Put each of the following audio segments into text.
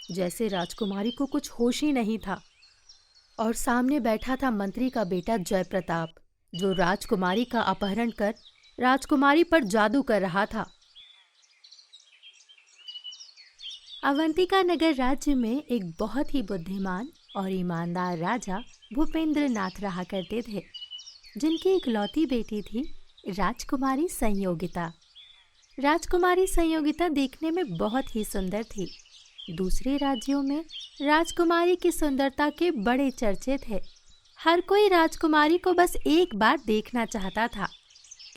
जैसे राजकुमारी को कुछ होश ही नहीं था। और सामने बैठा था मंत्री का बेटा जयप्रताप, जो राजकुमारी का अपहरण कर राजकुमारी पर जादू कर रहा था। अवंतिका नगर राज्य में एक बहुत ही बुद्धिमान और ईमानदार राजा भूपेंद्र नाथ रहा करते थे, जिनकी इकलौती बेटी थी राजकुमारी संयोगिता। राजकुमारी संयोगिता देखने में बहुत ही सुंदर थी। दूसरे राज्यों में राजकुमारी की सुंदरता के बड़े चर्चे थे। हर कोई राजकुमारी को बस एक बार देखना चाहता था।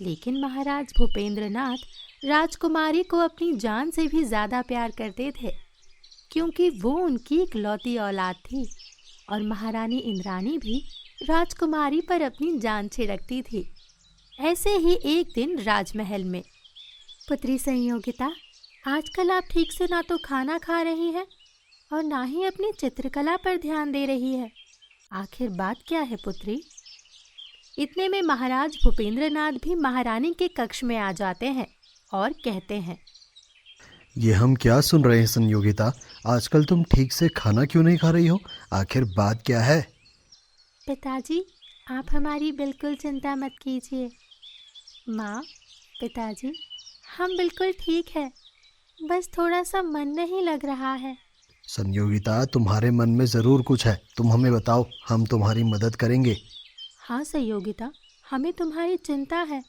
लेकिन महाराज भूपेंद्र नाथ राजकुमारी को अपनी जान से भी ज्यादा प्यार करते थे, क्योंकि वो उनकी इकलौती औलाद थी। और महारानी इंद्राणी भी राजकुमारी पर अपनी जान छिड़कती थी। ऐसे ही एक दिन राजमहल में, पुत्री संयोगिता, आजकल आप ठीक से ना तो खाना खा रही हैं और ना ही अपनी चित्रकला पर ध्यान दे रही है। आखिर बात क्या है पुत्री? इतने में महाराज भूपेंद्र नाथ भी महारानी के कक्ष में आ जाते हैं और कहते हैं, ये हम क्या सुन रहे हैं संयोगिता? आजकल तुम ठीक से खाना क्यों नहीं खा रही हो? आखिर बात क्या है? पिताजी, आप हमारी बिल्कुल चिंता मत कीजिए। माँ, पिताजी, हम बिल्कुल ठीक है, बस थोड़ा सा मन नहीं लग रहा है। संयोगिता, तुम्हारे मन में ज़रूर कुछ है, तुम हमें बताओ, हम तुम्हारी मदद करेंगे। हाँ संयोगिता, हमें तुम्हारी चिंता है।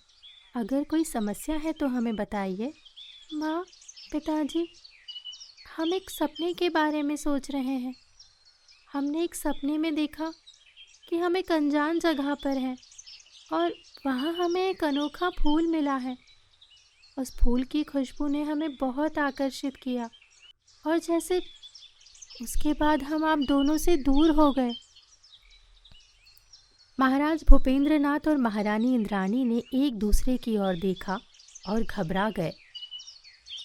अगर कोई समस्या है तो हमें बताइए। माँ, पिताजी, हम एक सपने के बारे में सोच रहे हैं। हमने एक सपने में देखा कि हम एक अनजान जगह पर हैं और वहाँ हमें एक अनोखा फूल मिला है। उस फूल की खुशबू ने हमें बहुत आकर्षित किया और जैसे उसके बाद हम आप दोनों से दूर हो गए। महाराज भूपेंद्र नाथ और महारानी इंद्राणी ने एक दूसरे की ओर देखा और घबरा गए।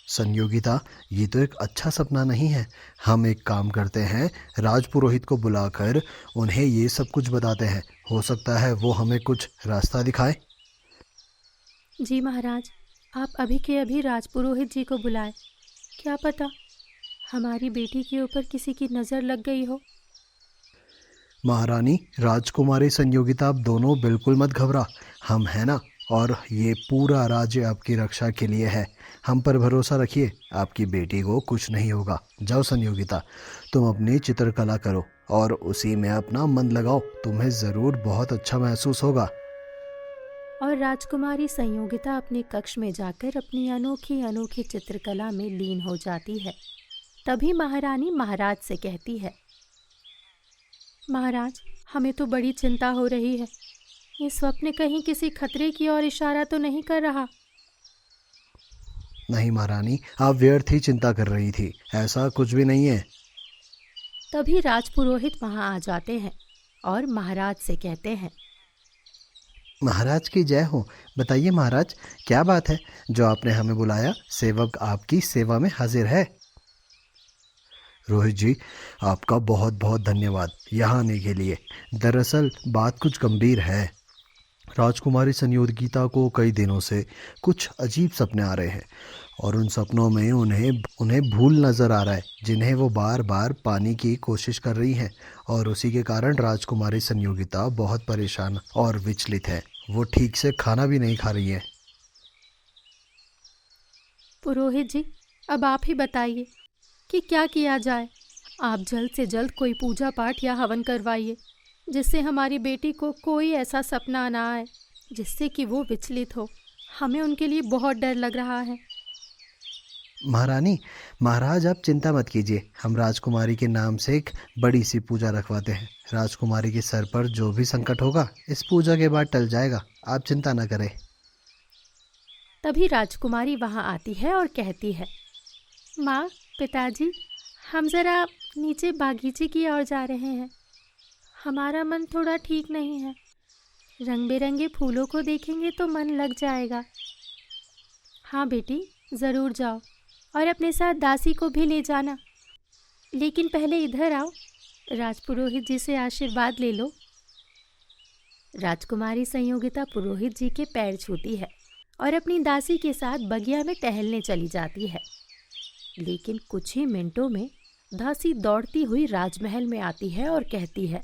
संयोगिता, ये तो एक अच्छा सपना नहीं है। हम एक काम करते हैं, राजपुरोहित को बुलाकर उन्हें ये सब कुछ बताते हैं। हो सकता है वो हमें कुछ रास्ता दिखाए। जी महाराज, आप अभी के अभी राजपुरोहित जी को बुलाएं। क्या पता हमारी बेटी के ऊपर किसी की नज़र लग गई हो। महारानी, राजकुमारी संयोगिता, आप दोनों बिल्कुल मत घबरा, हम हैं ना। और ये पूरा राज्य आपकी रक्षा के लिए है। हम पर भरोसा रखिए, आपकी बेटी को कुछ नहीं होगा। जाओ संयोगिता, तुम अपनी चित्रकला करो और उसी में अपना मन लगाओ, तुम्हें ज़रूर बहुत अच्छा महसूस होगा। और राजकुमारी संयोगिता अपने कक्ष में जाकर अपनी अनोखी अनोखी चित्रकला में लीन हो जाती है। तभी महारानी महाराज से कहती है, महाराज, हमें तो बड़ी चिंता हो रही है। ये स्वप्न कहीं किसी खतरे की ओर इशारा तो नहीं कर रहा? नहीं महारानी, आप व्यर्थ ही चिंता कर रही थी, ऐसा कुछ भी नहीं है। तभी राजपुरोहित वहां आ जाते हैं और महाराज से कहते हैं, महाराज की जय हो। बताइए महाराज, क्या बात है जो आपने हमें बुलाया? सेवक आपकी सेवा में हाजिर है। रोहित जी, आपका बहुत बहुत धन्यवाद यहाँ आने के लिए। दरअसल बात कुछ गंभीर है। राजकुमारी संयोगिता को कई दिनों से कुछ अजीब सपने आ रहे हैं और उन सपनों में उन्हें भूल नज़र आ रहा है, जिन्हें वो बार बार पाने की कोशिश कर रही हैं। और उसी के कारण राजकुमारी संयोगिता बहुत परेशान और विचलित है। वो ठीक से खाना भी नहीं खा रही है। पुरोहित जी, अब आप ही बताइए कि क्या किया जाए। आप जल्द से जल्द कोई पूजा पाठ या हवन करवाइए, जिससे हमारी बेटी को कोई ऐसा सपना ना आए जिससे कि वो विचलित हो। हमें उनके लिए बहुत डर लग रहा है। महारानी, महाराज आप चिंता मत कीजिए, हम राजकुमारी के नाम से एक बड़ी सी पूजा रखवाते हैं। राजकुमारी के सर पर जो भी संकट होगा इस पूजा के बाद टल जाएगा, आप चिंता न करें। तभी राजकुमारी वहां आती है और कहती है, माँ, पिताजी, हम ज़रा नीचे बागीचे की ओर जा रहे हैं। हमारा मन थोड़ा ठीक नहीं है। रंग बिरंगे फूलों को देखेंगे तो मन लग जाएगा। हाँ बेटी, ज़रूर जाओ और अपने साथ दासी को भी ले जाना। लेकिन पहले इधर आओ, राजपुरोहित जी से आशीर्वाद ले लो। राजकुमारी संयोगिता पुरोहित जी के पैर छूती है और अपनी दासी के साथ बगिया में टहलने चली जाती है। लेकिन कुछ ही मिनटों में दासी दौड़ती हुई राजमहल में आती है और कहती है,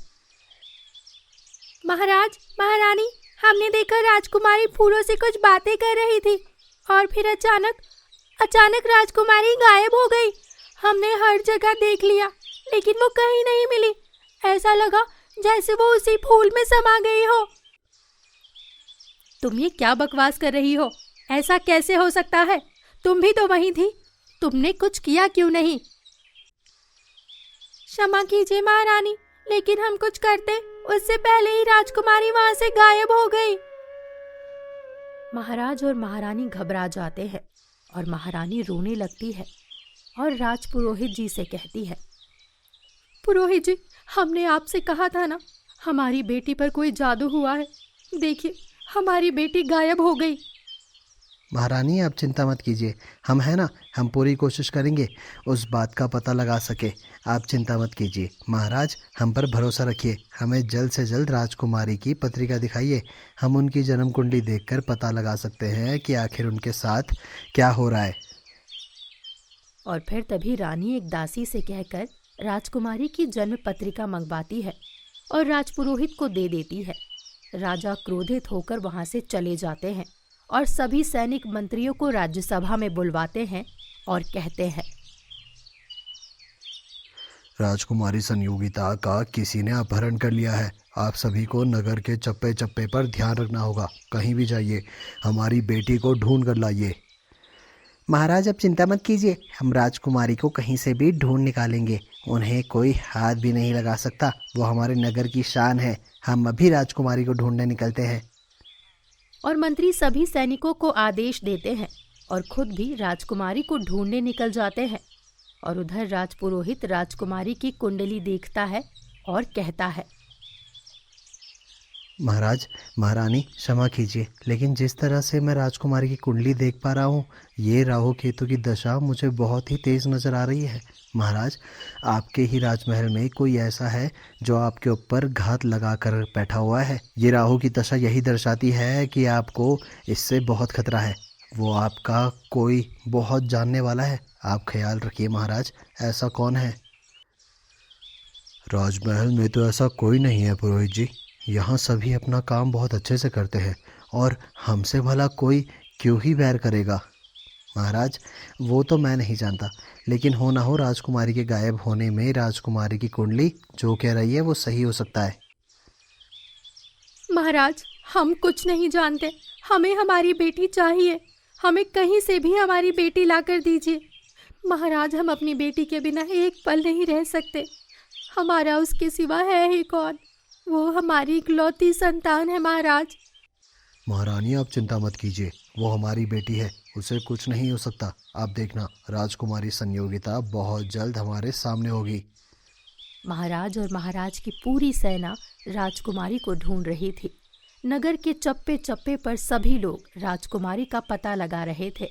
महाराज, महारानी, हमने देखा राजकुमारी फूलों से कुछ बातें कर रही थी और फिर अचानक राजकुमारी गायब हो गई। हमने हर जगह देख लिया लेकिन वो कहीं नहीं मिली। ऐसा लगा जैसे वो उसी फूल में समा गई हो। तुम ये क्या बकवास कर रही हो? ऐसा कैसे हो सकता है? तुम भी तो वहीं थी। तुमने कुछ किया क्यों नहीं? क्षमा कीजिए महारानी, लेकिन हम कुछ करते उससे पहले ही राजकुमारी वहां से गायब हो गई। महाराज और महारानी घबरा जाते हैं और महारानी रोने लगती है और राजपुरोहित जी से कहती है, पुरोहित जी, हमने आपसे कहा था ना, हमारी बेटी पर कोई जादू हुआ है। देखिए, हमारी बेटी गायब हो गई। महारानी, आप चिंता मत कीजिए, हम हैं ना, हम पूरी कोशिश करेंगे उस बात का पता लगा सके। आप चिंता मत कीजिए महाराज, हम पर भरोसा रखिए। हमें जल्द से जल्द राजकुमारी की पत्रिका दिखाइए। हम उनकी जन्म कुंडली देखकर पता लगा सकते हैं कि आखिर उनके साथ क्या हो रहा है। और फिर तभी रानी एक दासी से कहकर राजकुमारी की जन्म पत्रिका मंगवाती है और राजपुरोहित को दे देती है। राजा क्रोधित होकर वहां से चले जाते हैं और सभी सैनिक मंत्रियों को राज्यसभा में बुलवाते हैं और कहते हैं, राजकुमारी संयोगिता का किसी ने अपहरण कर लिया है। आप सभी को नगर के चप्पे चप्पे पर ध्यान रखना होगा। कहीं भी जाइए, हमारी बेटी को ढूंढ कर लाइए। महाराज, अब चिंता मत कीजिए, हम राजकुमारी को कहीं से भी ढूंढ निकालेंगे। उन्हें कोई हाथ भी नहीं लगा सकता। वो हमारे नगर की शान है। हम अभी राजकुमारी को ढूंढने निकलते हैं। और मंत्री सभी सैनिकों को आदेश देते हैं और खुद भी राजकुमारी को ढूंढने निकल जाते हैं। और उधर राजपुरोहित राजकुमारी की कुंडली देखता है और कहता है, महाराज, महारानी, क्षमा कीजिए, लेकिन जिस तरह से मैं राजकुमारी की कुंडली देख पा रहा हूँ, ये राहु केतु की दशा मुझे बहुत ही तेज नज़र आ रही है। महाराज, आपके ही राजमहल में कोई ऐसा है जो आपके ऊपर घात लगा कर बैठा हुआ है। ये राहु की दशा यही दर्शाती है कि आपको इससे बहुत खतरा है। वो आपका कोई बहुत जानने वाला है। आप ख्याल रखिए महाराज। ऐसा कौन है? राजमहल में तो ऐसा कोई नहीं है पुरोहित जी। यहाँ सभी अपना काम बहुत अच्छे से करते हैं और हमसे भला कोई क्यों ही बैर करेगा। महाराज, वो तो मैं नहीं जानता, लेकिन हो ना हो राजकुमारी के गायब होने में राजकुमारी की कुंडली जो कह रही है वो सही हो सकता है। महाराज, हम कुछ नहीं जानते। हमें हमारी बेटी चाहिए। हमें कहीं से भी हमारी बेटी लाकर दीजिए। महाराज, हम अपनी बेटी के बिना एक पल नहीं रह सकते। हमारा उसके सिवा है ही कौन? वो हमारी इकलौती संतान है महाराज। महारानी, आप चिंता मत कीजिए, वो हमारी बेटी है, उसे कुछ नहीं हो सकता। आप देखना, राजकुमारी संयोगिता बहुत जल्द हमारे सामने होगी। महाराज और महाराज की पूरी सेना राजकुमारी को ढूंढ रही थी। नगर के चप्पे चप्पे पर सभी लोग राजकुमारी का पता लगा रहे थे।